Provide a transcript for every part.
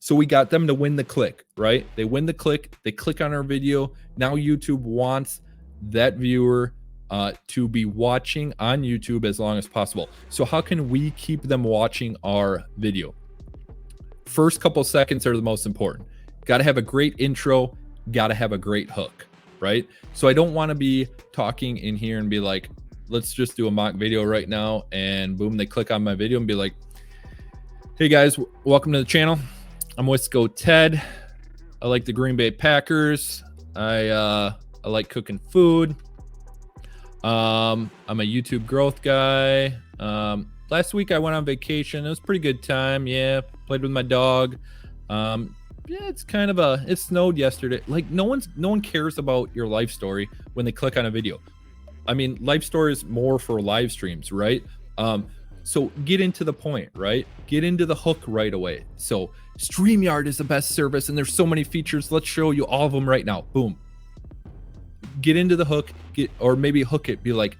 So we got them to win the click, right? They win the click, they click on our video. Now YouTube wants that viewer to be watching on YouTube as long as possible. So how can we keep them watching our video? First couple seconds are the most important. Got to have a great intro, got to have a great hook, right? So I don't want to be talking in here and be like, let's just do a mock video right now, and boom, they click on my video and be like, hey guys, welcome to the channel. I'm with 𝐒𝐂𝐊. I like the Green Bay Packers. I like cooking food. I'm a YouTube growth guy. Last week I went on vacation. It was a pretty good time. Yeah, played with my dog. Yeah, it's kind of it snowed yesterday. Like no one cares about your life story when they click on a video. I mean, life story is more for live streams, right? So get into the point, right? Get into the hook right away. So StreamYard is the best service and there's so many features. Let's show you all of them right now. Boom. Get into the hook, or maybe hook it, be like,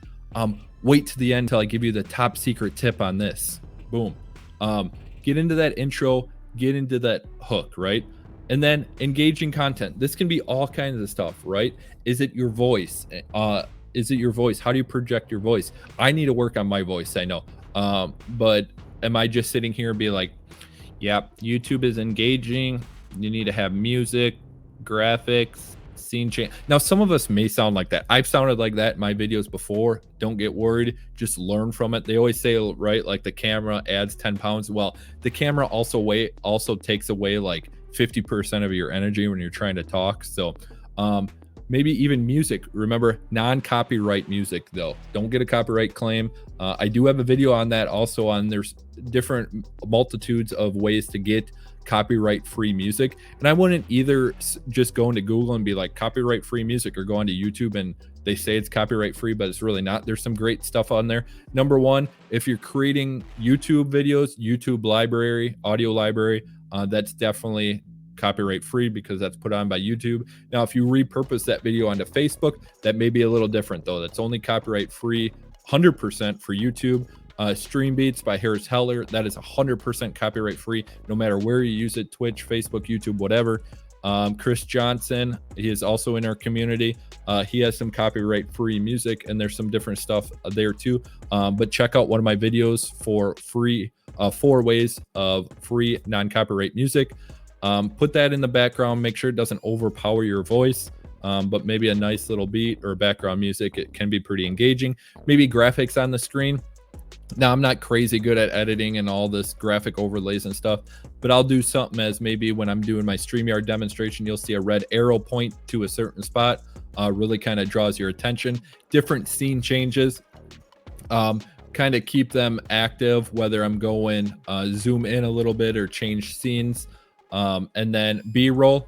wait to the end till I give you the top secret tip on this. Boom. Get into that intro, get into that hook, right? And then engaging content. This can be all kinds of stuff, right? Is it your voice? Is it your voice? How do you project your voice? I need to work on my voice, I know. But am I just sitting here and be like, yeah, YouTube is engaging. You need to have music, graphics, scene change. Now, some of us may sound like that. I've sounded like that in my videos before. Don't get worried. Just learn from it. They always say, right, like the camera adds 10 pounds. Well, the camera also takes away like 50% of your energy when you're trying to talk. So, maybe even music. Remember, non-copyright music though. Don't get a copyright claim. I do have a video on that also. There's different multitudes of ways to get copyright free music, and I wouldn't either just go into Google and be like copyright free music, or go onto YouTube and they say it's copyright free, but it's really not. There's some great stuff on there. Number one, if you're creating YouTube videos, YouTube library, audio library, that's definitely copyright free because that's put on by YouTube. Now, if you repurpose that video onto Facebook, that may be a little different though. That's only copyright free 100% for YouTube. Stream Beats by Harris Heller, that is 100% copyright free no matter where you use it, Twitch, Facebook, YouTube, whatever. Chris Johnson, he is also in our community. He has some copyright free music, and there's some different stuff there too. But check out one of my videos for free, 4 ways of free non-copyright music. Put that in the background, make sure it doesn't overpower your voice, but maybe a nice little beat or background music. It can be pretty engaging. Maybe graphics on the screen. Now, I'm not crazy good at editing and all this graphic overlays and stuff, but I'll do something as maybe when I'm doing my StreamYard demonstration, you'll see a red arrow point to a certain spot, really kind of draws your attention. Different scene changes, kind of keep them active, whether I'm going zoom in a little bit or change scenes. And then B-roll.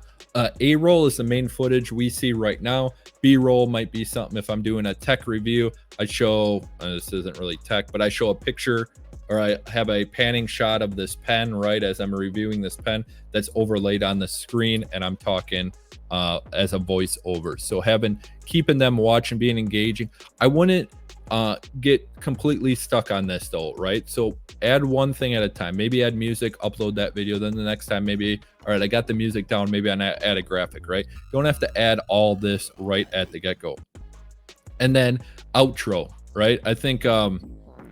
A-roll is the main footage we see right now. B-roll might be something if I'm doing a tech review. I show, this isn't really tech, but I show a picture, or I have a panning shot of this pen, right, as I'm reviewing this pen that's overlaid on the screen, and I'm talking as a voiceover. So keeping them watching, being engaging. I wouldn't get completely stuck on this though, right? So add one thing at a time. Maybe add music, upload that video, then the next time maybe, all right, I got the music down, maybe I add a graphic, right? Don't have to add all this right at the get-go. And then outro, right? I think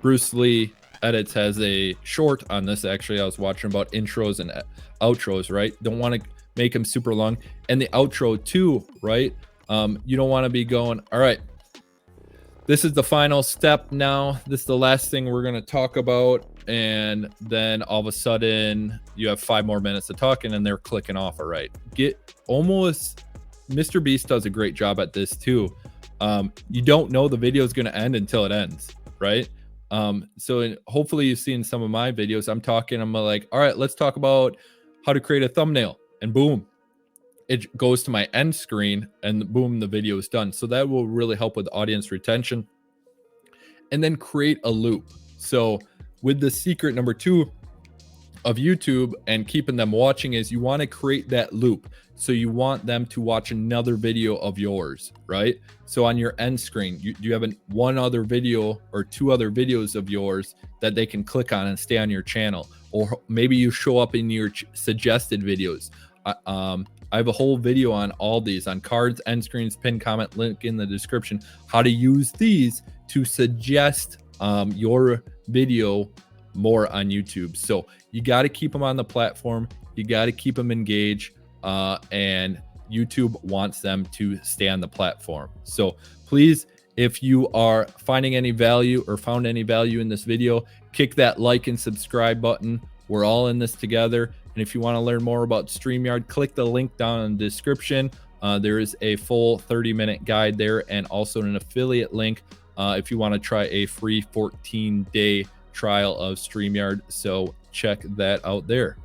Bruce Lee Edits has a short on this. Actually, I was watching about intros and outros, right? Don't want to make them super long. And the outro too, right? You don't want to be going, all right, this is the final step now. This is the last thing we're going to talk about. And then all of a sudden you have 5 more minutes of talking and they're clicking off. All right. Mr. Beast does a great job at this too. You don't know the video is going to end until it ends. Right. So hopefully you've seen some of my videos. I'm like, all right, let's talk about how to create a thumbnail, and boom, it goes to my end screen and boom, the video is done. So that will really help with audience retention. And then create a loop. So with the secret number 2 of YouTube and keeping them watching is you want to create that loop. So you want them to watch another video of yours, right? So on your end screen, you have one other video or 2 other videos of yours that they can click on and stay on your channel. or maybe you show up in your suggested videos. I have a whole video on all these, on cards, end screens, pin comment, link in the description, how to use these to suggest your video more on YouTube. So you got to keep them on the platform. You got to keep them engaged, and YouTube wants them to stay on the platform. So please, if you are finding any value or found any value in this video, kick that like and subscribe button. We're all in this together. And if you want to learn more about StreamYard, click the link down in the description. There is a full 30-minute guide there, and also an affiliate link if you want to try a free 14-day trial of StreamYard. So check that out there.